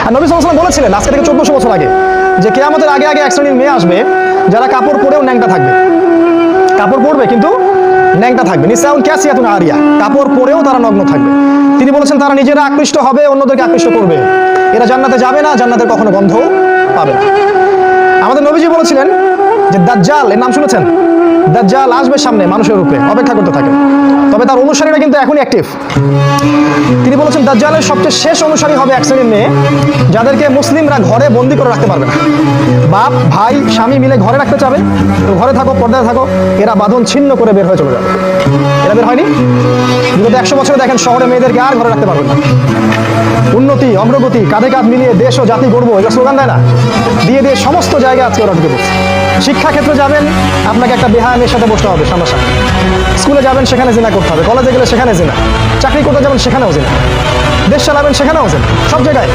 আর নবী সাল্লাল্লাহু আলাইহি ওয়াসাল্লাম বলেছিলেন আজকে থেকে 1400 বছর আগে যে কিয়ামতের আগে আগে এক শ্রেণীর মেয়ে আসবে যারা কাপড় পরেও ন্যাংটা থাকবে। কাপড় পরবে কিন্তু ন্যাংটা থাকবে। নিসাউন কাসিয়াতুন আরিয়া, কাপড় পরেও তারা নগ্ন থাকবে। তিনি বলেছেন তারা নিজেরা আকৃষ্ট হবে, অন্যদেরকে আকৃষ্ট করবে। এরা জান্নাতে যাবে না, জান্নাতের কখনো গন্ধও পাবে না। আমাদের নবীজি বলেছিলেন যে দাজ্জাল, এর নাম শুনেছেন? দাজ্জাল আসবে সামনে মানুষের রূপে, অপেক্ষা করতে থাকেন। তবে তার অনুসারীরা কিন্তু এখনই অ্যাক্টিভ। তিনি বলেছেন দাজ্জালের সবচেয়ে শেষ অনুসারী হবে এক শ্রেণীর মেয়ে যাদেরকে মুসলিমরা ঘরে বন্দি করে রাখতে পারবে না। বাপ ভাই স্বামী মিলে ঘরে রাখতে চাবে, তো ঘরে থাকো, পর্দায় থাকো, এরা বাঁধন ছিন্ন করে বের হয়ে চলে যাবে। এরা বের হয়নি। বিগত 100 বছরে দেখেন শহরে মেয়েদেরকে আর ঘরে রাখতে পারবেন না। উন্নতি অগ্রগতি কাঁধে কাঁধ মিলিয়ে দেশ ও জাতি গড়বো, এটা স্লোগান দেয় না, দিয়ে দিয়ে সমস্ত জায়গায় আজকে ওরা ঢুকে পড়ছে। শিক্ষাক্ষেত্রে যাবেন, আপনাকে একটা বেহায়ামের সাথে বসতে হবে সামনাসামনি। স্কুলে যাবেন, সেখানে জিনা করতে হবে। কলেজে গেলে সেখানে জিনা। চাকরি করতে যাবেন, সেখানেও জিনা। দেশ চালাবেন, সেখানেও জিনা। সব জায়গায়